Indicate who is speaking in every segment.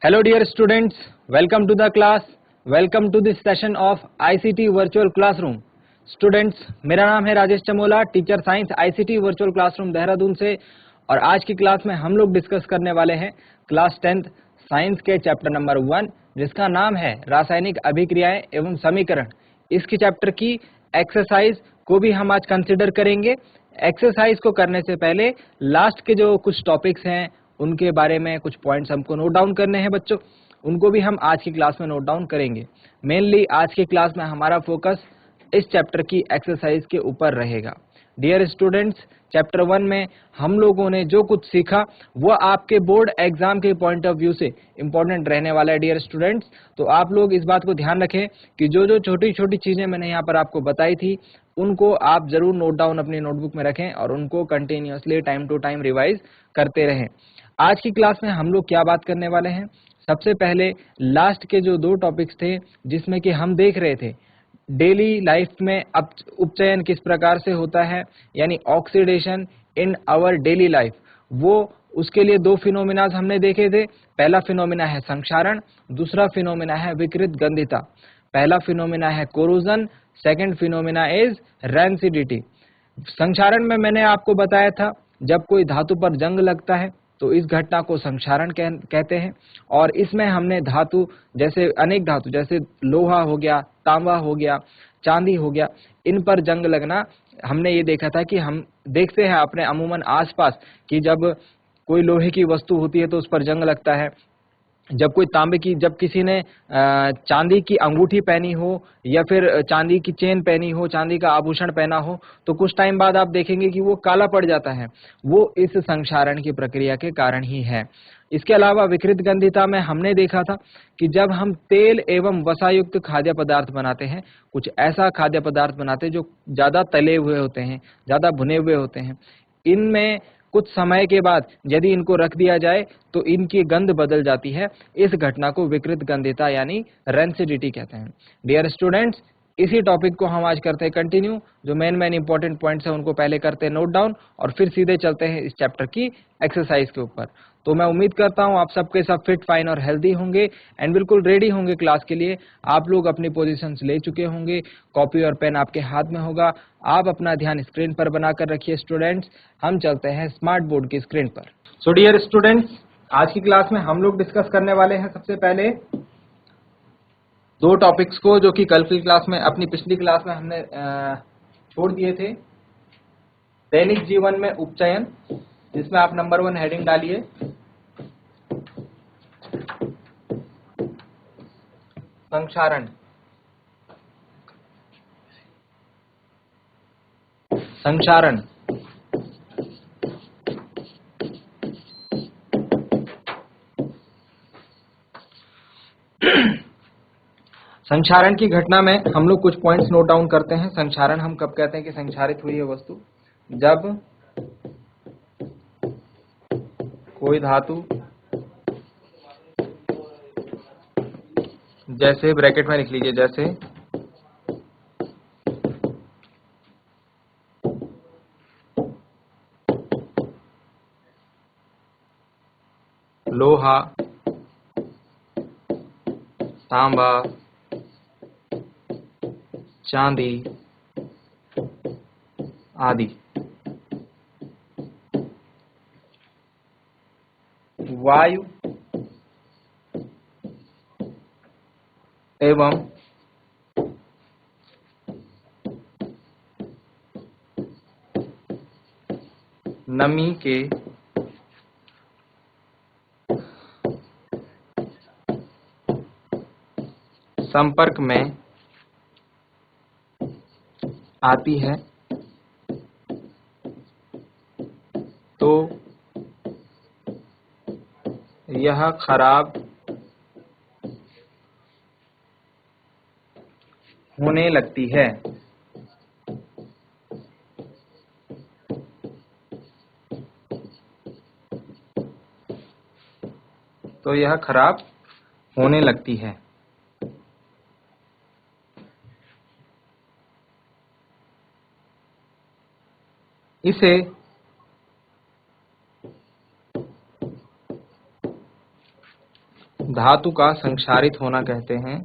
Speaker 1: Hello dear students, welcome to the class, welcome to this session of ICT virtual classroom. Students, मेरा नाम है Rajesh Chamola, teacher science ICT virtual classroom Dehradun से। और आज की क्लास में हम लोग डिस्कस करने वाले हैं क्लास 10th साइंस के चैप्टर नंबर 1, जिसका नाम है रासायनिक अभिक्रियाएं एवं समीकरण। इसकी चैप्टर की एक्सरसाइज को भी हम आज कंसिडर करेंगे। एक्सरसाइज को करने से पहले लास्ट के जो कुछ टॉपिक्स हैं उनके बारे में कुछ पॉइंट्स हमको नोट डाउन करने हैं बच्चों, उनको भी हम आज की क्लास में नोट डाउन करेंगे। मेनली आज की क्लास में हमारा फोकस इस चैप्टर की एक्सरसाइज के ऊपर रहेगा। डियर स्टूडेंट्स, चैप्टर 1 में हम लोगों ने जो कुछ सीखा वो आपके बोर्ड एग्जाम के पॉइंट ऑफ व्यू से इम्पोर्टेंट रहने वाला है। डियर स्टूडेंट्स, तो आप लोग इस बात को ध्यान रखें कि जो जो छोटी छोटी चीजें मैंने यहाँ पर आपको बताई थी उनको आप जरूर नोट डाउन अपनी नोटबुक में रखें और उनको continuously time to time revise करते रहें। आज की क्लास में हम लोग क्या बात करने वाले हैं, सबसे पहले लास्ट के जो 2 टॉपिक्स थे जिसमें कि हम देख रहे थे डेली लाइफ में उपचयन किस प्रकार से होता है, यानी oxidation in our daily life, वो उसके लिए 2 फिनोमिनाज हमने देखे थे। पहला फिनोमिना है संक्षारण, दूसरा फिनोमिना है विकृत गंधिता। पहला फिनोमिना है corrosion, second phenomena is rancidity. संक्षारण में मैंने आपको बताया था जब कोई धातु पर जंग लगता है तो इस घटना को संक्षारण कहते हैं। और इसमें हमने धातु जैसे अनेक धातु जैसे लोहा हो गया, तांबा हो गया, चांदी हो गया, इन पर जंग लगना हमने ये देखा था कि हम देखते हैं अपने अमूमन आसपास कि जब कोई लोहे की वस्तु होती है तो उस पर जंग लगता है। जब कोई तांबे की, जब किसी ने चांदी की अंगूठी पहनी हो या फिर चांदी की चेन पहनी हो, चांदी का आभूषण पहना हो, तो कुछ टाइम बाद आप देखेंगे कि वो काला पड़ जाता है। वो इस संक्षारण की प्रक्रिया के कारण ही है। इसके अलावा विकृत गंधिता में हमने देखा था कि जब हम तेल एवं वसायुक्त खाद्य पदार्थ बनाते हैं, कुछ ऐसा खाद्य पदार्थ बनाते हैं जो ज्यादा तले हुए होते हैं, ज्यादा भुने हुए होते हैं, इनमें कुछ समय के बाद यदि इनको रख दिया जाए तो इनकी गंध बदल जाती है। इस घटना को विकृत गंधिता यानी रेंसिडिटी कहते हैं। डियर स्टूडेंट्स, इसी टॉपिक को हम आज करते हैं कंटिन्यू। जो मेन इंपॉर्टेंट पॉइंट्स हैं उनको पहले करते हैं नोट डाउन और फिर सीधे चलते हैं इस चैप्टर की एक्सरसाइज के ऊपर। तो मैं उम्मीद करता हूं आप सबके सब फिट, फाइन और हेल्दी होंगे एंड बिल्कुल रेडी होंगे क्लास के लिए। आप लोग अपनी पोजीशंस ले चुके होंगे, कॉपी और पेन आपके हाथ में होगा। आप अपना ध्यान स्क्रीन पर बनाकर रखिए स्टूडेंट्स। हम चलते हैं स्मार्ट बोर्ड की स्क्रीन पर। सो डियर स्टूडेंट्स, आज की क्लास में हम लोग डिस्कस करने वाले हैं सबसे पहले 2 टॉपिक्स को जो कि कल की क्लास में, अपनी पिछली क्लास में हमने छोड़ दिए थे। दैनिक जीवन में उपचयन, जिसमें आप नंबर 1 हेडिंग डालिए संक्षारण। संक्षारण संक्षारण की घटना में हम लोग कुछ पॉइंट्स नोट डाउन करते हैं। संक्षारण हम कब कहते हैं कि संक्षारित हुई है वस्तु, जब कोई धातु, जैसे ब्रैकेट में लिख लीजिए, जैसे लोहा, तांबा, चांदी आदि वायु एवं नमी के संपर्क में आती है तो यह खराब होने लगती है। तो यह खराब होने लगती है। इसे धातु का संक्षारित होना कहते हैं।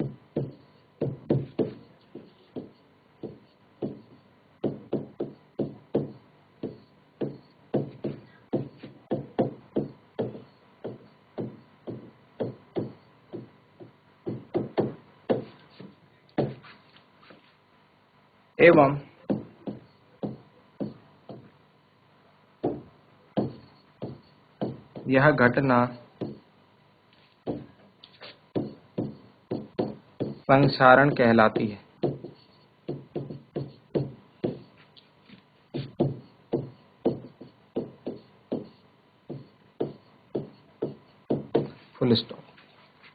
Speaker 1: एवं यह घटना संक्षारण कहलाती है। Full stop.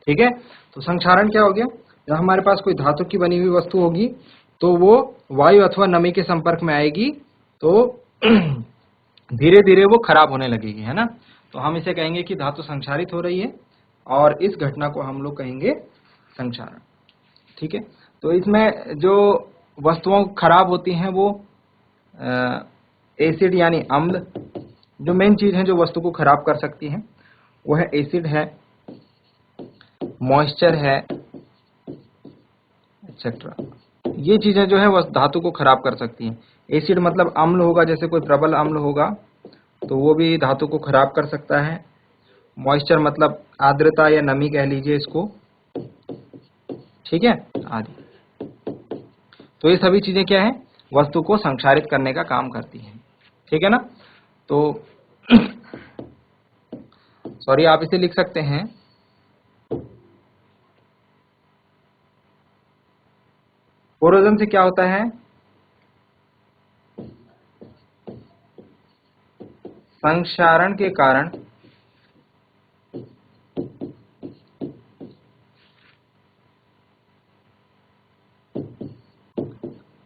Speaker 1: ठीक है, तो संक्षारण क्या हो गया? जब हमारे पास कोई धातु की बनी हुई वस्तु होगी तो वो वायु अथवा नमी के संपर्क में आएगी तो धीरे धीरे वो खराब होने लगेगी, है ना। तो हम इसे कहेंगे कि धातु संक्षारित हो रही है और इस घटना को हम लोग कहेंगे संक्षारण। ठीक है, तो इसमें जो वस्तुओं खराब होती हैं वो एसिड यानी अम्ल, जो मेन चीज है जो वस्तु को खराब कर सकती है वो है एसिड है, मॉइस्चर है, एक्सेट्रा। ये चीजें जो है वह धातु को खराब कर सकती हैं। एसिड मतलब अम्ल होगा, जैसे कोई प्रबल अम्ल होगा तो वो भी धातु को खराब कर सकता है। मॉइस्चर मतलब आर्द्रता या नमी कह लीजिए इसको, ठीक है, आदि। तो ये सभी चीजें क्या है, वस्तु को संक्षारित करने का काम करती हैं। ठीक है ना। तो सॉरी, आप इसे लिख सकते हैं कोरोजन से क्या होता है, संक्षारण के कारण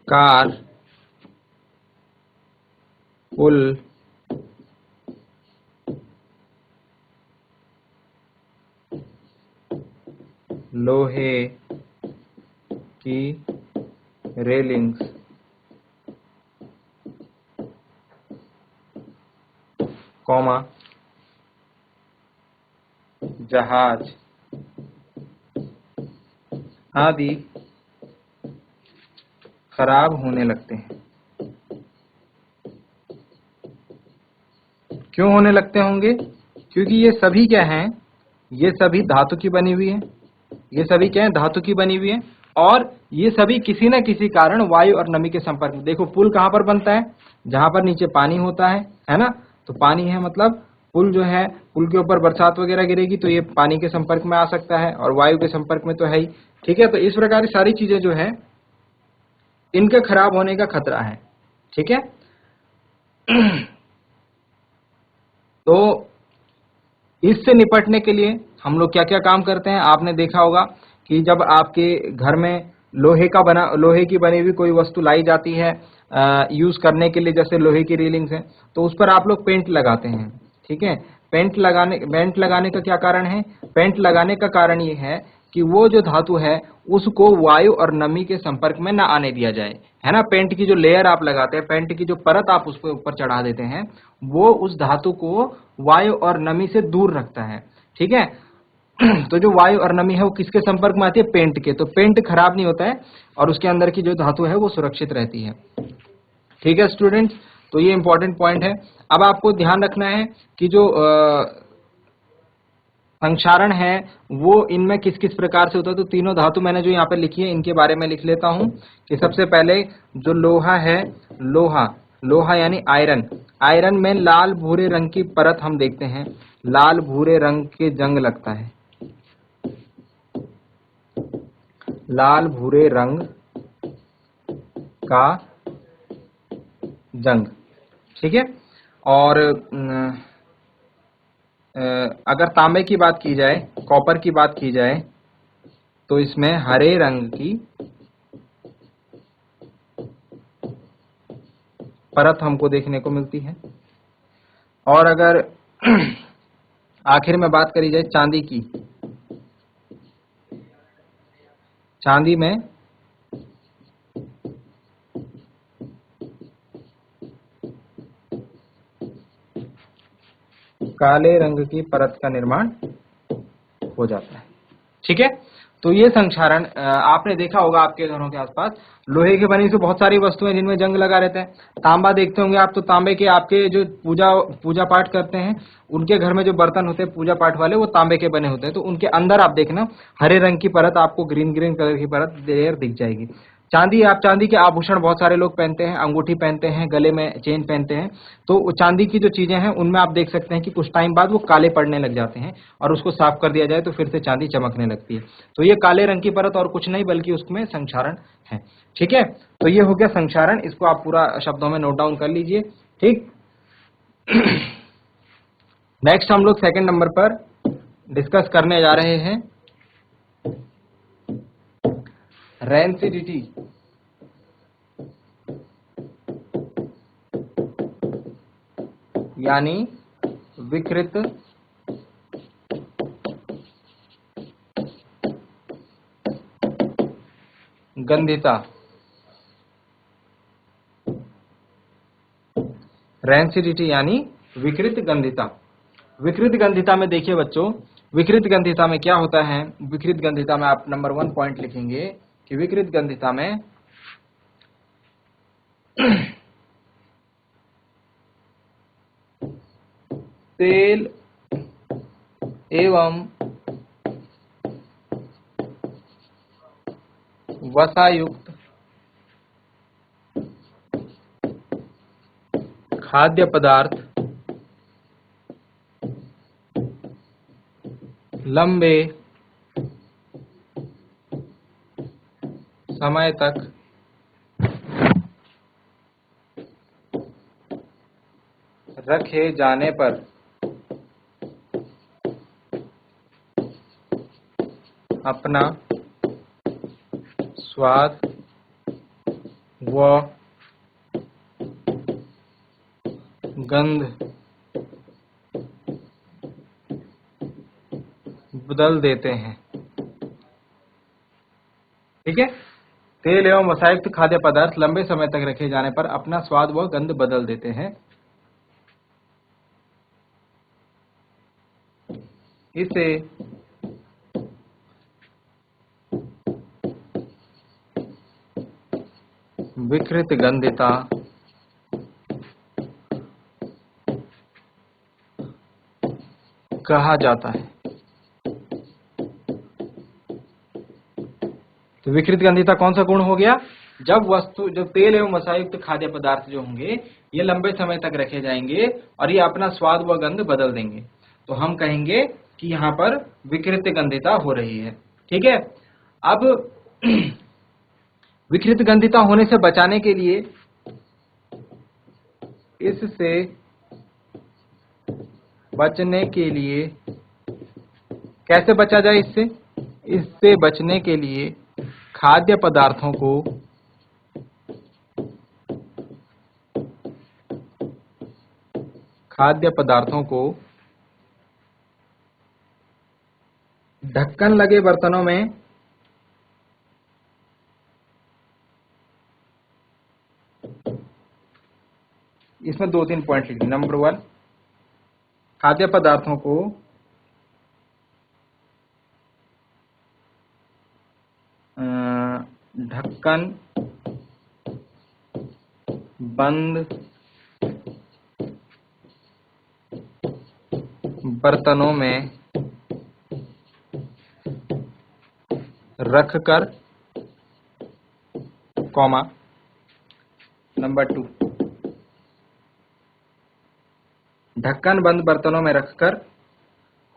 Speaker 1: कार, पुल, लोहे की रेलिंग्स, कॉमा, जहाज आदि खराब होने लगते हैं। क्यों होने लगते होंगे? क्योंकि ये सभी क्या हैं, ये सभी धातु की बनी हुई है। ये सभी क्या है, धातु की बनी हुई है और ये सभी किसी न किसी कारण वायु और नमी के संपर्क में। देखो पुल कहाँ पर बनता है, जहां पर नीचे पानी होता है ना। तो पानी है मतलब पुल जो है, पुल के ऊपर बरसात वगैरह गिरेगी तो ये पानी के संपर्क में आ सकता है और वायु के संपर्क में तो है ही। ठीक है, तो इस प्रकार की सारी चीजें जो है इनके खराब होने का खतरा है। ठीक है। तो इससे निपटने के लिए हम लोग क्या क्या काम करते हैं, आपने देखा होगा कि जब आपके घर में लोहे की बनी हुई कोई वस्तु लाई जाती है यूज करने के लिए, जैसे लोहे की रेलिंग्स है, तो उस पर आप लोग पेंट लगाते हैं। ठीक है, पेंट लगाने का क्या कारण है? पेंट लगाने का कारण ये है कि वो जो धातु है उसको वायु और नमी के संपर्क में ना आने दिया जाए, है ना। पेंट की जो लेयर आप लगाते हैं, पेंट की जो परत आप उसके ऊपर चढ़ा देते हैं, वो उस धातु को वायु और नमी से दूर रखता है। ठीक है। तो जो वायु और नमी है वो किसके संपर्क में आती है? पेंट के। तो पेंट खराब नहीं होता है और उसके अंदर की जो धातु है वो सुरक्षित रहती है। ठीक है स्टूडेंट्स, तो ये इंपॉर्टेंट पॉइंट है। अब आपको ध्यान रखना है कि जो संक्षारण है वो इनमें किस किस प्रकार से होता है। तो तीनों धातु मैंने जो यहाँ पे लिखी है इनके बारे में लिख लेता हूँ कि सबसे पहले जो लोहा है, लोहा यानी आयरन, आयरन में लाल भूरे रंग की परत हम देखते हैं, लाल भूरे रंग के जंग लगता है, लाल भूरे रंग का जंग। ठीक है। और अगर तांबे की बात की जाए, कॉपर की बात की जाए, तो इसमें हरे रंग की परत हमको देखने को मिलती है। और अगर आखिर में बात करी जाए चांदी की, चांदी में काले रंग की परत का निर्माण हो जाता है। ठीक है। तो ये संक्षारण आपने देखा होगा आपके घरों के आसपास लोहे की बनी से बहुत सारी वस्तुएं जिनमें जंग लगा रहते हैं। तांबा देखते होंगे आप, तो तांबे के आपके जो पूजा पूजा पाठ करते हैं उनके घर में जो बर्तन होते हैं पूजा पाठ वाले, वो तांबे के बने होते हैं। तो उनके अंदर आप देखना हरे रंग की परत, आपको ग्रीन ग्रीन कलर की परत देर दिख जाएगी। चांदी, आप चांदी के आभूषण बहुत सारे लोग पहनते हैं, अंगूठी पहनते हैं, गले में चेन पहनते हैं। तो चांदी की जो चीजें हैं उनमें आप देख सकते हैं कि कुछ टाइम बाद वो काले पड़ने लग जाते हैं और उसको साफ कर दिया जाए तो फिर से चांदी चमकने लगती है। तो ये काले रंग की परत और कुछ नहीं बल्कि उसमें संक्षारण है। ठीक है, तो ये हो गया संक्षारण, इसको आप पूरा शब्दों में नोट डाउन कर लीजिए। ठीक। नेक्स्ट हम लोग सेकंड नंबर पर डिस्कस करने जा रहे हैं रेंसिडिटी, यानी विकृत गंधिता। रेंसिडिटी यानी विकृत गंधिता। विकृत गंधिता में देखिए बच्चों, विकृत गंधिता में क्या होता है, विकृत गंधिता में आप नंबर 1 पॉइंट लिखेंगे कि विकृत गंधिता में तेल एवं वसायुक्त खाद्य पदार्थ लंबे समय तक रखे जाने पर अपना स्वाद व गंध बदल देते हैं। ठीक है, तेल एवं वसायुक्त खाद्य पदार्थ लंबे समय तक रखे जाने पर अपना स्वाद व गंध बदल देते हैं। इसे विकृत गंधिता कहा जाता है। तो विकृत गंधिता कौन सा गुण हो गया, जब तेल एवं वसायुक्त खाद्य पदार्थ जो होंगे ये लंबे समय तक रखे जाएंगे और ये अपना स्वाद व गंध बदल देंगे, तो हम कहेंगे कि यहाँ पर विकृत गंधिता हो रही है। ठीक है, अब विकृत गंधिता होने से बचाने के लिए, इससे बचने के लिए, कैसे बचा जाए इससे बचने के लिए खाद्य पदार्थों को ढक्कन लगे बर्तनों में इसमें 2-3 पॉइंट लिखिए। नंबर 1, खाद्य पदार्थों को ढक्कन बंद बर्तनों में रखकर, कॉमा। नंबर 2, ढक्कन बंद बर्तनों में रखकर,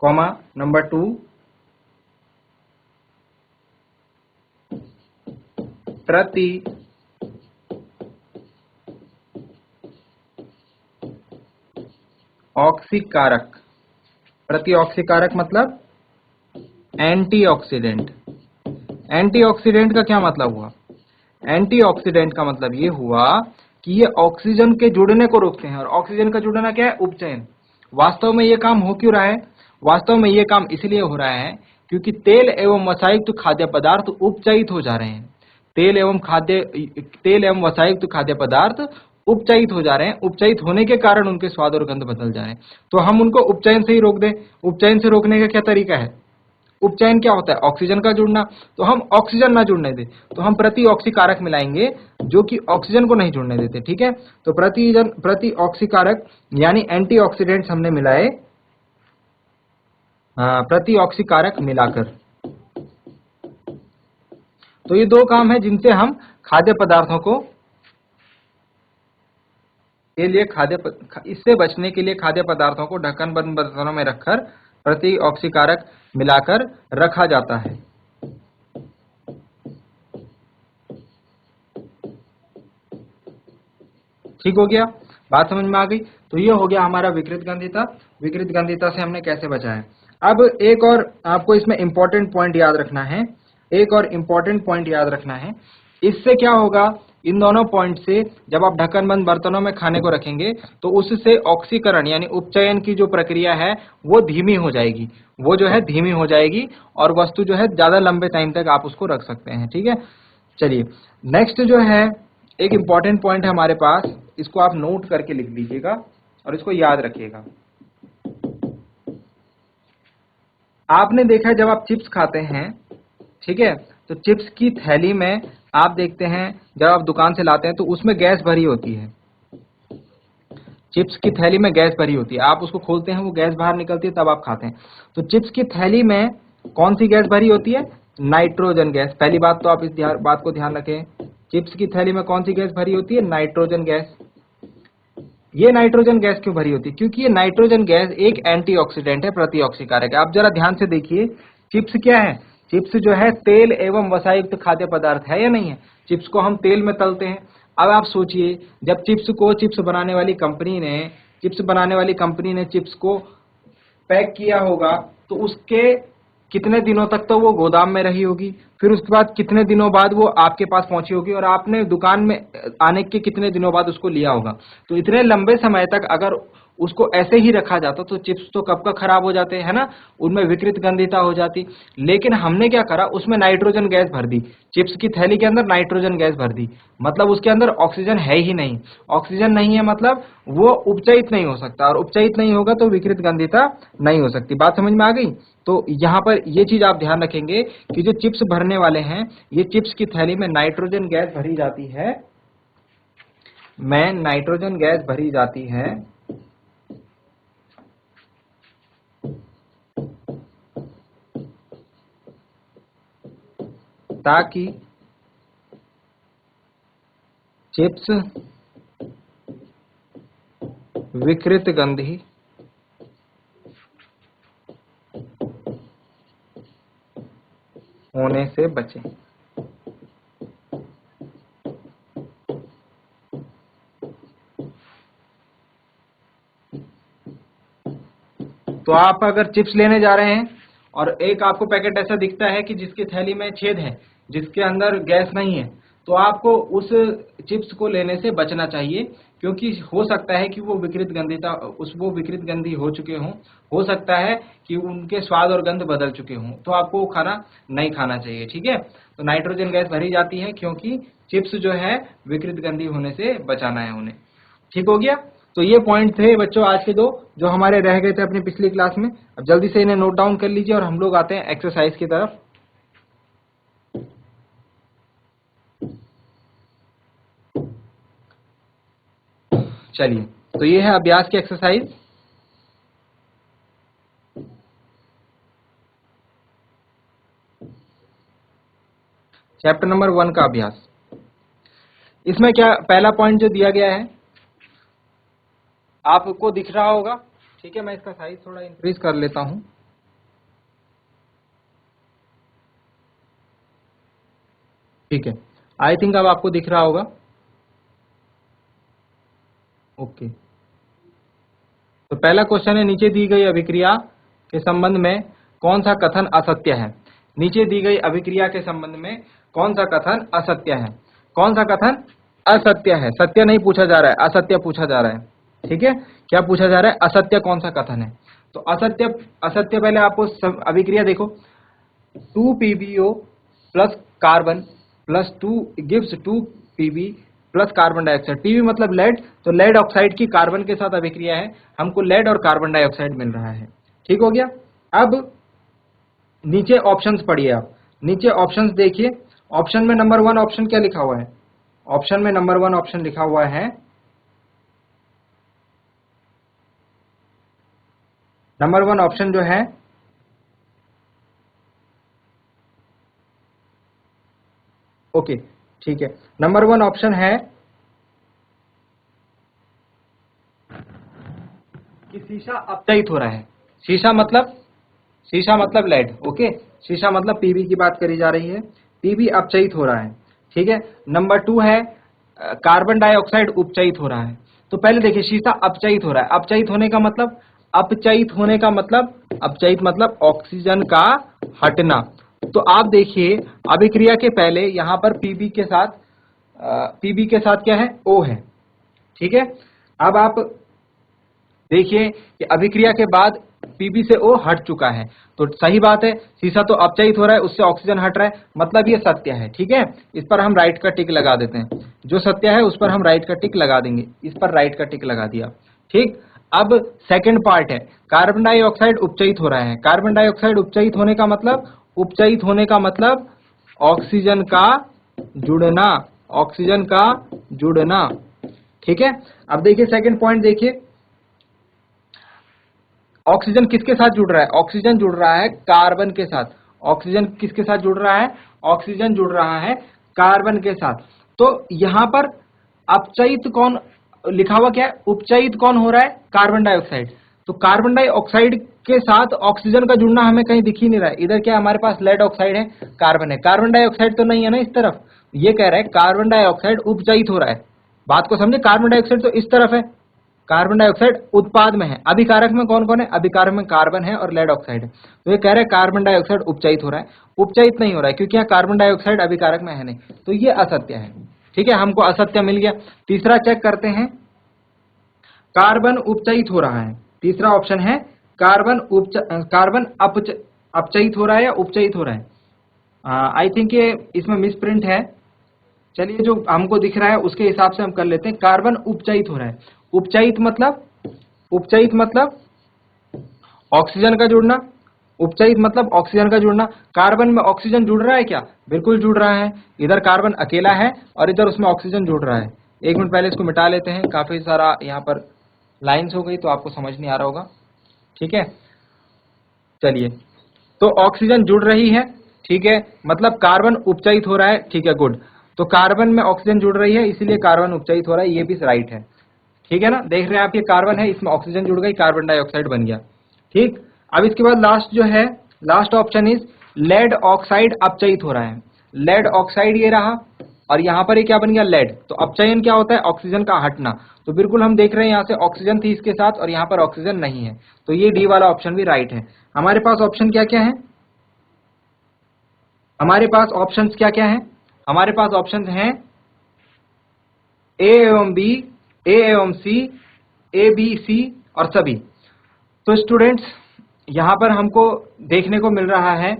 Speaker 1: कॉमा। नंबर 2, प्रति ऑक्सीकारक। प्रतिऑक्सीकारक मतलब एंटीऑक्सीडेंट। एंटीऑक्सीडेंट का क्या मतलब हुआ, एंटीऑक्सीडेंट का मतलब ये हुआ कि ये ऑक्सीजन के जुड़ने को रोकते हैं। और ऑक्सीजन का जुड़ना क्या है, उपचयन। वास्तव में ये काम हो क्यों रहा है, वास्तव में ये काम इसलिए हो रहा है क्योंकि तेल एवं वसायुक्त खाद्य पदार्थ उपचयित हो जा रहे हैं। तेल एवं वसायुक्त खाद्य पदार्थ उपचयित हो जा रहे हैं। उपचयित होने के कारण उनके स्वाद और गंध बदल जा रहे हैं। तो हम उनको उपचयन से ही रोक दें। उपचयन से रोकने का क्या तरीका है, उपचयन क्या होता है? ऑक्सीजन का जुड़ना। तो हम ऑक्सीजन ना जुड़ने दें तो हम प्रति ऑक्सीकारक मिलाएंगे जो कि ऑक्सीजन को नहीं जुड़ने देते। ठीक है, तो प्रति ऑक्सीकारक यानी एंटीऑक्सीडेंट्स हमने मिलाए, प्रति ऑक्सीकारक मिलाकर। तो ये दो काम है जिनसे हम खाद्य पदार्थों को इससे बचने के लिए खाद्य पदार्थों को ढक्कन बंद बर्तनों में रखकर प्रति ऑक्सीकारक मिलाकर रखा जाता है। ठीक हो गया, बात समझ में आ गई। तो ये हो गया हमारा विकृत गंधिता। विकृत गंधिता से हमने कैसे बचा है। अब एक और आपको इसमें इंपॉर्टेंट पॉइंट याद रखना है, इससे क्या होगा, इन दोनों पॉइंट से जब आप ढक्कन बंद बर्तनों में खाने को रखेंगे तो उससे ऑक्सीकरण यानी उपचयन की जो प्रक्रिया है वो धीमी हो जाएगी, धीमी हो जाएगी और वस्तु जो है ज्यादा लंबे टाइम तक आप उसको रख सकते हैं। ठीक है, चलिए नेक्स्ट जो है एक इंपॉर्टेंट पॉइंट है हमारे पास, इसको आप नोट करके लिख लीजिएगा और इसको याद रखिएगा। आपने देखा है जब आप चिप्स खाते हैं, ठीक है, तो चिप्स की थैली में आप देखते हैं जब आप दुकान से लाते हैं तो उसमें गैस भरी होती है। चिप्स की थैली में गैस भरी होती है, आप उसको खोलते हैं वो गैस बाहर निकलती है तब आप खाते हैं। तो चिप्स की थैली में कौन सी गैस भरी होती है? Nitrogen gas. पहली बात तो आप इस बात को ध्यान रखें, चिप्स की थैली में कौन सी गैस भरी होती है? Nitrogen gas. ये नाइट्रोजन गैस क्यों भरी होती है? क्योंकि ये नाइट्रोजन गैस एक एंटीऑक्सीडेंट है, प्रतिऑक्सीकारक है। आप जरा ध्यान से देखिए, चिप्स क्या है? चिप्स जो है तेल एवं वसायुक्त खाद्य पदार्थ है या नहीं है? चिप्स को हम तेल में तलते हैं। अब आप सोचिए, जब चिप्स बनाने वाली कंपनी ने चिप्स को पैक किया होगा तो उसके कितने दिनों तक तो वो गोदाम में रही होगी, फिर उसके बाद कितने दिनों बाद वो आपके पास पहुंची होगी और आपने दुकान में आने के कितने दिनों बाद उसको लिया होगा। तो इतने लंबे समय तक अगर उसको ऐसे ही रखा जाता तो चिप्स तो कब का खराब हो जाते है ना, उनमें विकृत गंधिता हो जाती। लेकिन हमने क्या करा, उसमें नाइट्रोजन गैस भर दी, चिप्स की थैली के अंदर नाइट्रोजन गैस भर दी, मतलब उसके अंदर ऑक्सीजन है ही नहीं। ऑक्सीजन नहीं है मतलब वो उपचयित नहीं हो सकता, और उपचयित नहीं होगा तो विकृत गंधिता नहीं हो सकती। बात समझ में आ गई। तो यहाँ पर ये चीज आप ध्यान रखेंगे कि जो चिप्स भरने वाले हैं, ये चिप्स की थैली में नाइट्रोजन गैस भरी जाती है, ताकि चिप्स विकृत गंधी होने से बचे। तो आप अगर चिप्स लेने जा रहे हैं और एक आपको पैकेट ऐसा दिखता है कि जिसकी थैली में छेद है, जिसके अंदर गैस नहीं है, तो आपको उस चिप्स को लेने से बचना चाहिए, क्योंकि हो सकता है कि वो विकृत गंधी हो चुके हों, हो सकता है कि उनके स्वाद और गंध बदल चुके हों, तो आपको वो खाना नहीं खाना चाहिए। ठीक है, तो नाइट्रोजन गैस भरी जाती है क्योंकि चिप्स जो है विकृत गंधी होने से बचाना है उन्हें। ठीक हो गया। तो ये पॉइंट थे बच्चों आज के दो जो हमारे रह गए थे अपनी पिछली क्लास में। अब जल्दी से इन्हें नोट डाउन कर लीजिए और हम लोग आते हैं एक्सरसाइज की तरफ। चलिए, तो ये है अभ्यास की एक्सरसाइज। चैप्टर नंबर 1 का अभ्यास। इसमें क्या पहला पॉइंट जो दिया गया है आपको दिख रहा होगा। ठीक है, मैं इसका साइज थोड़ा इंक्रीज कर लेता हूं। ठीक है, आई थिंक अब आपको दिख रहा होगा। ओके, तो पहला क्वेश्चन है, नीचे दी गई अभिक्रिया के संबंध में कौन सा कथन असत्य है? नीचे दी गई अभिक्रिया के संबंध में कौन सा कथन असत्य है? कौन सा कथन असत्य है? सत्य नहीं पूछा जा रहा है, असत्य पूछा जा रहा है। ठीक है, क्या पूछा जा रहा है? असत्य कौन सा कथन है? तो असत्य पहले आपको अभिक्रिया देखो, 2 PbO plus carbon plus 2 gives 2 Pb plus carbon dioxide. Pb मतलब लेड, तो लेड ऑक्साइड की कार्बन के साथ अभिक्रिया है, हमको लेड और कार्बन डाइऑक्साइड मिल रहा है। ठीक हो गया। अब नीचे ऑप्शंस पढ़िए आप, नीचे ऑप्शंस देखिए। ऑप्शन में नंबर 1 ऑप्शन क्या लिखा हुआ है? ऑप्शन में नंबर 1 ऑप्शन लिखा हुआ है, नंबर 1 ऑप्शन जो है ओके ठीक है, नंबर 1 ऑप्शन है कि शीशा अपचयित हो रहा है। शीशा मतलब लेड, ओके, शीशा मतलब पीबी की बात करी जा रही है, पीबी अपचयित हो रहा है, ठीक है। नंबर 2 है कार्बन डाइऑक्साइड उपचयित हो रहा है। तो पहले देखिए शीशा अपचयित हो रहा है, अपचयित होने का मतलब, अपचयित मतलब ऑक्सीजन का हटना। तो आप देखिए अभिक्रिया के पहले यहां पर पीबी के साथ क्या है, ओ है, ठीक है। अब आप देखिए कि अभिक्रिया के बाद पीबी से ओ हट चुका है, तो सही बात है, शीशा तो अपचयित हो रहा है, उससे ऑक्सीजन हट रहा है, मतलब ये सत्य है, ठीक है। इस पर हम राइट का टिक लगा देते हैं, जो सत्य है उस पर हम राइट का टिक लगा देंगे, इस पर राइट का टिक लगा दिया, ठीक। अब सेकंड पार्ट है, कार्बन डाइऑक्साइड उपचयित हो रहा है। कार्बन डाइऑक्साइड उपचयित होने का मतलब ऑक्सीजन का जुड़ना, ऑक्सीजन का जुड़ना, ठीक है। अब देखिए सेकंड पॉइंट देखिए, ऑक्सीजन किसके साथ जुड़ रहा है? ऑक्सीजन जुड़ रहा है कार्बन के साथ। ऑक्सीजन किसके साथ जुड़ रहा है? ऑक्सीजन जुड़ रहा है कार्बन के साथ। तो यहां पर अपचयित कौन लिखा हुआ, क्या है? उपचयित कौन हो रहा है? Carbon dioxide. तो कार्बन डाइऑक्साइड के साथ ऑक्सीजन का जुड़ना हमें कहीं दिख ही नहीं रहा है। इधर क्या हमारे पास लेड ऑक्साइड है, कार्बन है, कार्बन डाइऑक्साइड तो नहीं है ना इस तरफ। ये कह रहा है कार्बन डाइऑक्साइड उपचयित हो रहा है। बात को समझे, कार्बन डाइऑक्साइड तो इस तरफ है, कार्बन डाइऑक्साइड उत्पाद में है। अभिकारक में कौन कौन है? अभिकारक में कार्बन है और लेड ऑक्साइड है। तो ये कह रहे हैं कार्बन डाइऑक्साइड उपचयित हो रहा है, उपचयित नहीं हो रहा है क्योंकि यहाँ कार्बन डाइऑक्साइड अभिकारक में है नहीं, तो ये असत्य है, ठीक है। हमको असत्य मिल गया। तीसरा चेक करते हैं, कार्बन उपचयित हो रहा है। तीसरा ऑप्शन है कार्बन अपचयित हो रहा है या उपचयित हो रहा है। आई थिंक ये इसमें मिस प्रिंट है। चलिए जो हमको दिख रहा है उसके हिसाब से हम कर लेते हैं। कार्बन उपचयित हो रहा है। उपचयित मतलब ऑक्सीजन का जुड़ना, उपचयित मतलब ऑक्सीजन का जुड़ना। कार्बन में ऑक्सीजन जुड़ रहा है क्या? बिल्कुल जुड़ रहा है। इधर कार्बन अकेला है और इधर उसमें ऑक्सीजन जुड़ रहा है। एक मिनट पहले इसको मिटा लेते हैं, काफी सारा यहाँ पर लाइन्स हो गई तो आपको समझ नहीं आ रहा होगा, ठीक है। चलिए, तो ऑक्सीजन जुड़ रही है, ठीक है, मतलब कार्बन उपचयित हो रहा है, ठीक है, गुड। तो कार्बन में ऑक्सीजन जुड़ रही है इसीलिए कार्बन उपचयित हो रहा है, ये भी राइट है, ठीक है ना। देख रहे हैं आप, ये कार्बन है, इसमें ऑक्सीजन जुड़ गई, कार्बन डाइऑक्साइड बन गया, ठीक। अब इसके बाद लास्ट जो है, last option is lead oxide अपचयित हो रहा है। लेड ऑक्साइड ये रहा और यहाँ पर ये क्या बन गया? लेड। तो अपचयन क्या होता है? ऑक्सीजन का हटना। तो बिल्कुल हम देख रहे हैं यहाँ से ऑक्सीजन थी इसके साथ और यहाँ पर ऑक्सीजन नहीं है, तो ये डी वाला ऑप्शन भी राइट है। हमारे पास ऑप्शन क्या क्या है? हमारे पास ऑप्शंस क्या क्या है? हमारे पास ऑप्शंस हैं ए एवं बी, ए एवं सी, ए बी सी और सभी। तो स्टूडेंट्स यहाँ पर हमको देखने को मिल रहा है,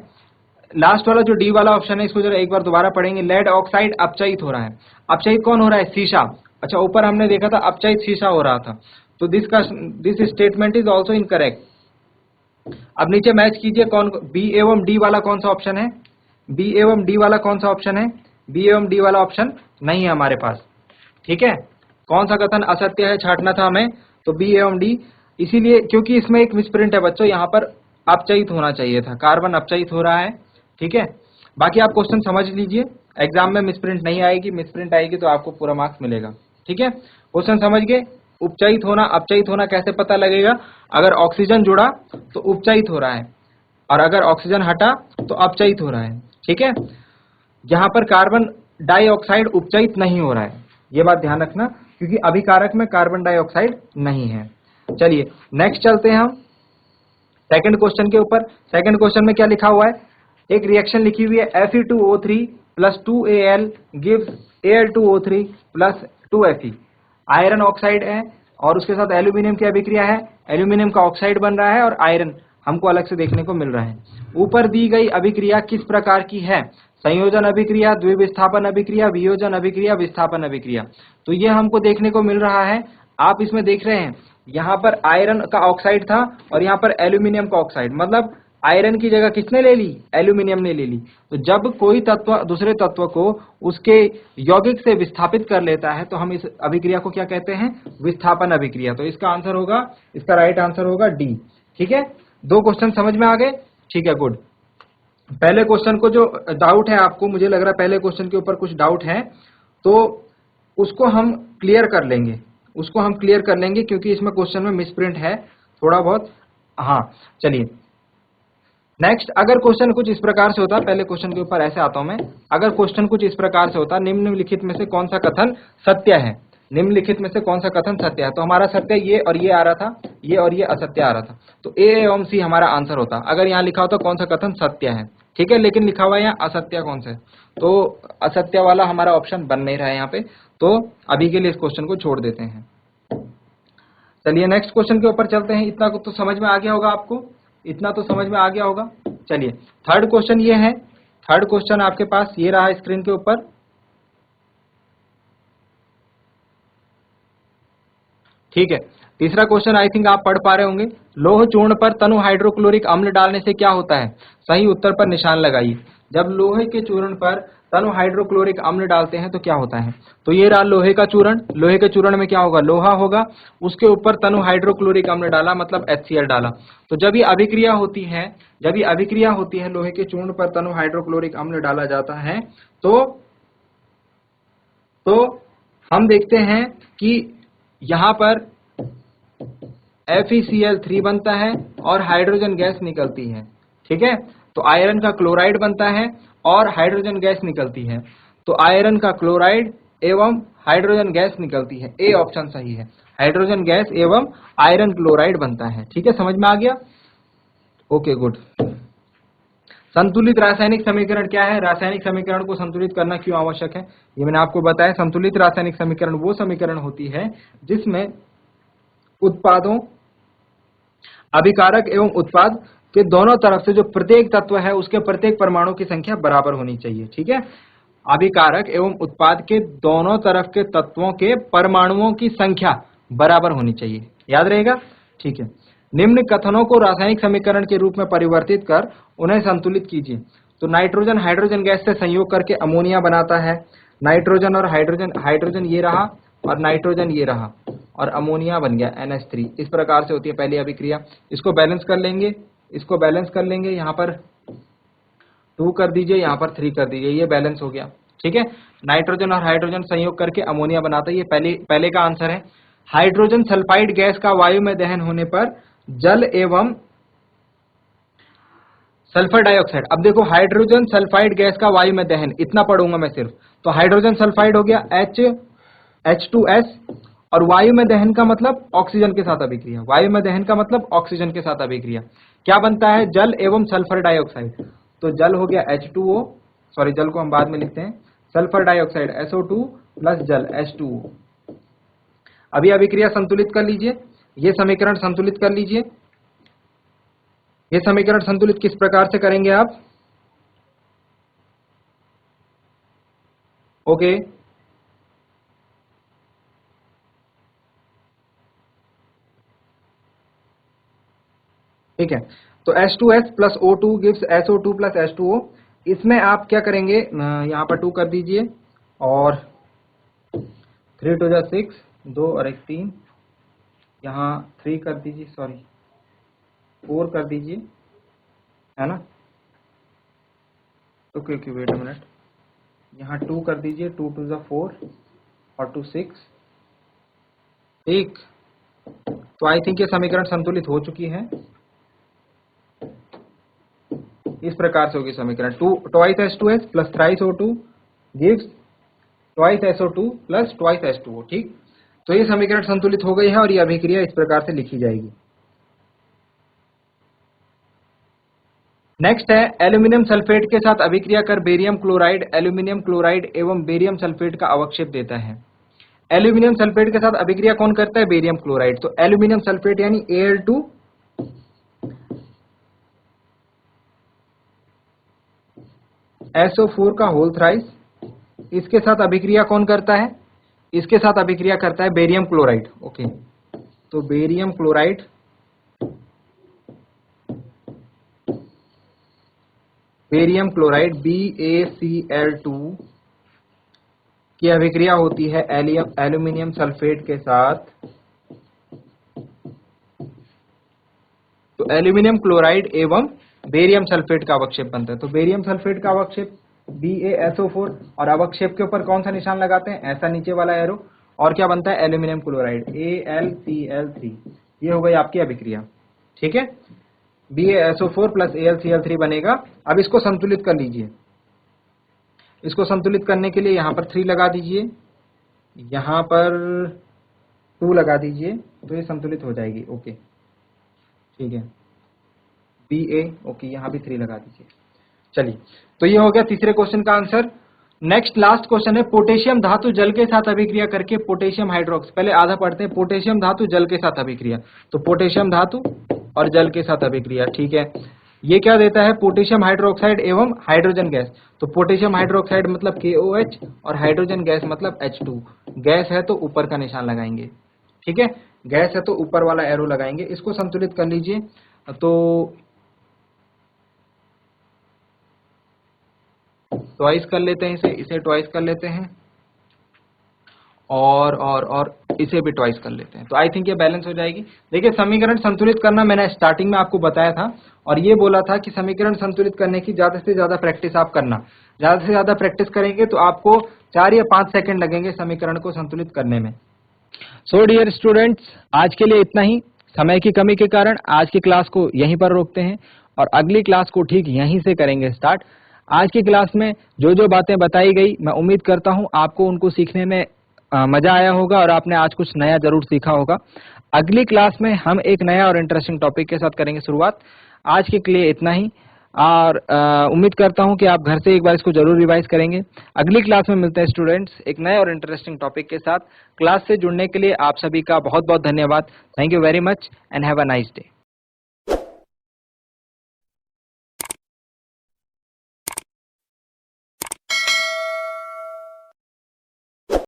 Speaker 1: लास्ट वाला जो डी वाला ऑप्शन है इसको जरा एक बार दोबारा पढ़ेंगे। लेड ऑक्साइड अपचयित हो रहा है। अपचयित कौन हो रहा है? शीशा। अच्छा, ऊपर हमने देखा था अपचयित शीशा हो रहा था, तो this statement is also incorrect. अब नीचे मैच कीजिए, कौन बी एवं डी वाला कौन सा ऑप्शन है? बी एवं डी वाला कौन सा ऑप्शन है? बी एवं डी वाला ऑप्शन नहीं है हमारे पास, ठीक है। कौन सा कथन असत्य है छांटना था हमें, तो बी एवं डी। इसीलिए क्योंकि इसमें एक मिसप्रिंट है बच्चों, यहाँ पर अपचयित होना चाहिए था, कार्बन अपचयित हो रहा है, ठीक है। बाकी आप क्वेश्चन समझ लीजिए, एग्जाम में मिसप्रिंट नहीं आएगी, मिसप्रिंट आएगी तो आपको पूरा मार्क्स मिलेगा, ठीक है। क्वेश्चन समझ गए? उपचयित होना अपचयित होना कैसे पता लगेगा? अगर ऑक्सीजन जुड़ा तो उपचयित हो रहा है और अगर ऑक्सीजन हटा तो अपचयित हो रहा है, ठीक है। यहाँ पर कार्बन डाइऑक्साइड उपचयित नहीं हो रहा है, ये बात ध्यान रखना, क्योंकि अभिकारक में कार्बन डाइऑक्साइड नहीं है। चलिए नेक्स्ट चलते हैं हम सेकंड क्वेश्चन के ऊपर। सेकंड क्वेश्चन में क्या लिखा हुआ है? एक रिएक्शन लिखी हुई है, Fe2O3 plus 2Al gives Al2O3 plus 2Fe। Iron oxide है और उसके साथ एल्यूमिनियम की अभिक्रिया है, एल्यूमिनियम का ऑक्साइड बन रहा है और आयरन हमको अलग से देखने को मिल रहा है। ऊपर दी गई अभिक्रिया किस प्रकार की है? संयोजन अभिक्रिया, द्विविस्थापन अभिक्रिया, वियोजन अभिक्रिया, विस्थापन अभिक्रिया। तो ये हमको देखने को मिल रहा है, आप इसमें देख रहे हैं यहाँ पर आयरन का ऑक्साइड था और यहाँ पर एल्यूमिनियम का ऑक्साइड, मतलब आयरन की जगह किसने ले ली? एल्यूमिनियम ने ले ली। तो जब कोई तत्व दूसरे तत्व को उसके यौगिक से विस्थापित कर लेता है तो हम इस अभिक्रिया को क्या कहते हैं? विस्थापन अभिक्रिया। तो इसका आंसर होगा, इसका राइट आंसर होगा डी। ठीक है, 2 क्वेश्चन समझ में आ गए? ठीक है, गुड। पहले क्वेश्चन को जो डाउट है आपको, मुझे लग रहा है पहले क्वेश्चन के ऊपर कुछ डाउट है, तो उसको हम क्लियर कर लेंगे, उसको हम क्लियर कर लेंगे क्योंकि इसमें क्वेश्चन में मिसप्रिंट है थोड़ा बहुत। हाँ, चलिए नेक्स्ट, अगर क्वेश्चन कुछ इस प्रकार से होता, पहले क्वेश्चन के ऊपर ऐसे आता हूं मैं। अगर क्वेश्चन कुछ इस प्रकार से होता, निम्नलिखित में से कौन सा कथन सत्य है? निम्नलिखित में से कौन सा कथन सत्य है? तो हमारा सत्य ये और ये आ रहा था, ये और ये असत्य आ रहा था, तो ए एवं सी हमारा आंसर होता। अगर यहाँ लिखा होता कौन सा कथन सत्य है, ठीक है, लेकिन लिखा हुआ है यहाँ असत्य कौन सा है, तो असत्य वाला हमारा ऑप्शन बन नहीं रहा है यहाँ पे, तो अभी के लिए इस क्वेश्चन को छोड़ देते हैं। चलिए नेक्स्ट क्वेश्चन के ऊपर चलते हैं। इतना तो समझ में आ गया होगा आपको, इतना तो समझ में आ गया होगा। चलिए थर्ड क्वेश्चन ये है, थर्ड क्वेश्चन आपके पास ये रहा स्क्रीन के ऊपर। ठीक है, तीसरा क्वेश्चन आई थिंक आप पढ़ पा रहे होंगे। लोह चूर्ण पर तनु हाइड्रोक्लोरिक अम्ल डालने से क्या होता है? सही उत्तर पर निशान लगाइए। जब लोहे के चूर्ण पर तनु हाइड्रोक्लोरिक अम्ल डालते हैं तो क्या होता है? तो ये रहा लोहे का चूर्ण, लोहे के चूर्ण में क्या होगा? लोहा होगा, उसके ऊपर तनु हाइड्रोक्लोरिक अम्ल डाला मतलब HCl डाला। तो जब ये अभिक्रिया होती है, जब ये अभिक्रिया होती है, लोहे के चूर्ण पर तनु हाइड्रोक्लोरिक अम्ल डाला जाता है, तो हम देखते हैं कि यहां पर FeCl3 बनता है और हाइड्रोजन गैस निकलती है। ठीक है, तो आयरन का क्लोराइड बनता है और हाइड्रोजन गैस निकलती है। तो आयरन का क्लोराइड एवं हाइड्रोजन गैस निकलती है, ए ऑप्शन सही है। हाइड्रोजन गैस एवं आयरन क्लोराइड बनता है। ठीक है, समझ में आ गया? Okay, good. संतुलित रासायनिक समीकरण क्या है? रासायनिक समीकरण को संतुलित करना क्यों आवश्यक है, ये मैंने आपको बताया। संतुलित रासायनिक समीकरण वो समीकरण होती है जिसमें उत्पादों, अभिकारक एवं उत्पाद के दोनों तरफ से जो प्रत्येक तत्व है उसके प्रत्येक परमाणु की संख्या बराबर होनी चाहिए। ठीक है, अभिकारक एवं उत्पाद के दोनों तरफ के तत्वों के परमाणुओं की संख्या बराबर होनी चाहिए, याद रहेगा? ठीक है, निम्न कथनों को रासायनिक समीकरण के रूप में परिवर्तित कर उन्हें संतुलित कीजिए। तो नाइट्रोजन हाइड्रोजन गैस से संयोग करके अमोनिया बनाता है। नाइट्रोजन और हाइड्रोजन, हाइड्रोजन ये रहा और नाइट्रोजन ये रहा और अमोनिया बन गया NH3। इस प्रकार से होती है पहली अभिक्रिया। इसको बैलेंस कर लेंगे, इसको बैलेंस कर लेंगे, यहाँ पर 2 कर दीजिए, यहाँ पर 3 कर दीजिए, ये बैलेंस हो गया। ठीक है, नाइट्रोजन और हाइड्रोजन संयोग करके अमोनिया बनाता है, ये पहले का आंसर है। हाइड्रोजन सल्फाइड गैस का वायु में दहन होने पर जल एवं सल्फर डाइऑक्साइड, अब देखो हाइड्रोजन सल्फाइड गैस का वायु में दहन, इतना पढ़ूंगा मैं सिर्फ। तो हाइड्रोजन सल्फाइड हो गया H2S, और वायु में दहन का मतलब ऑक्सीजन के साथ अभिक्रिया, वायु में दहन का मतलब ऑक्सीजन के साथ अभिक्रिया। क्या बनता है? जल एवं सल्फर डाइऑक्साइड। तो जल हो गया H2O, सॉरी जल को हम बाद में लिखते हैं, सल्फर डाइऑक्साइड SO2 प्लस जल H2O। अभी अभिक्रिया संतुलित कर लीजिए, ये समीकरण संतुलित कर लीजिए। ये समीकरण संतुलित किस प्रकार से करेंगे आप? ओके, ठीक है, तो H2S plus O2 gives SO2 plus H2O। इसमें आप क्या करेंगे, यहाँ पर 2 कर दीजिए और 3 2 6, 2 और 1 3, यहाँ 3 कर दीजिए, सॉरी 4 कर दीजिए, है ना? ओके वेट अ मिनट, यहाँ 2 कर दीजिए, 2 2 4 और 2 6। ठीक, तो आई थिंक ये समीकरण संतुलित हो चुकी है। इस प्रकार से होगी समीकरण, 2 twice H2S plus thrice O2 gives twice SO2 plus twice H2O। ठीक, तो ये समीकरण संतुलित हो गई है और ये अभिक्रिया इस प्रकार से लिखी जाएगी। नेक्स्ट है, एल्यूमिनियम सल्फेट के साथ अभिक्रिया कर बेरियम क्लोराइड एल्यूमिनियम क्लोराइड एवं बेरियम सल्फेट का अवक्षेप देता है। एल्यूमिनियम सल्फेट के साथ अभिक्रिया कौन करता है? Barium chloride. तो एल्यूमिनियम सल्फेट यानी Al2 SO4 का होल थ्राइस, इसके साथ अभिक्रिया कौन करता है? इसके साथ अभिक्रिया करता है बेरियम क्लोराइड। ओके, तो barium chloride barium chloride BaCl2 की अभिक्रिया होती है एल्यूमिनियम सल्फेट के साथ, तो एल्यूमिनियम क्लोराइड एवं बेरियम सल्फेट का अवक्षेप बनता है। तो बेरियम सल्फेट का अवक्षेप BaSO4 और अवक्षेप के ऊपर कौन सा निशान लगाते हैं, ऐसा नीचे वाला एरो, और क्या बनता है एल्यूमिनियम क्लोराइड AlCl3। ये हो गई आपकी अभिक्रिया, ठीक है। BaSO4 प्लस AlCl3 बनेगा। अब इसको संतुलित कर लीजिए। इसको संतुलित करने के लिए यहाँ पर 3 लगा दीजिए, यहाँ पर 2 लगा दीजिए, तो ये संतुलित हो जाएगी। ओके ठीक है, Ba ओके, यहाँ भी 3 लगा दीजिए। चलिए, तो ये हो गया तीसरे क्वेश्चन का आंसर। नेक्स्ट लास्ट क्वेश्चन है, पोटेशियम धातु जल के साथ अभिक्रिया करके पोटेशियम हाइड्रोक्साइड, पहले आधा पढ़ते हैं। पोटेशियम धातु जल के साथ अभिक्रिया, तो पोटेशियम धातु और जल के साथ अभिक्रिया, ठीक है। ये क्या देता है, पोटेशियम हाइड्रोक्साइड एवं हाइड्रोजन गैस। तो पोटेशियम हाइड्रोक्साइड मतलब KOH और हाइड्रोजन गैस मतलब H2। गैस है तो ऊपर का निशान लगाएंगे, ठीक है। गैस है तो ऊपर वाला एरो लगाएंगे। इसको संतुलित कर लीजिए, तो ट्वाइस कर लेते हैं, इसे ट्वाइस कर लेते हैं, और इसे भी ट्वाइस कर लेते हैं। तो आई थिंक ये बैलेंस हो जाएगी। देखिए, समीकरण संतुलित करना मैंने स्टार्टिंग में आपको बताया था, और ये बोला था कि समीकरण संतुलित करने की ज्यादा से ज्यादा प्रैक्टिस आप करना। ज्यादा से ज्यादा प्रैक्टिस करेंगे तो आपको 4 या 5 सेकंड लगेंगे समीकरण को संतुलित करने में। सो डियर स्टूडेंट्स, आज के लिए इतना ही। समय की कमी के कारण आज की क्लास को यहीं पर रोकते हैं, और अगली क्लास को ठीक यहीं से करेंगे स्टार्ट। आज की क्लास में जो जो बातें बताई गई, मैं उम्मीद करता हूं आपको उनको सीखने में मजा आया होगा और आपने आज कुछ नया जरूर सीखा होगा। अगली क्लास में हम एक नया और इंटरेस्टिंग टॉपिक के साथ करेंगे शुरुआत। आज के लिए इतना ही, और उम्मीद करता हूं कि आप घर से एक बार इसको जरूर रिवाइज करेंगे। अगली क्लास में मिलते हैं स्टूडेंट्स एक नए और इंटरेस्टिंग टॉपिक के साथ। क्लास से जुड़ने के लिए आप सभी का बहुत बहुत धन्यवाद। Thank you very much and have a nice day.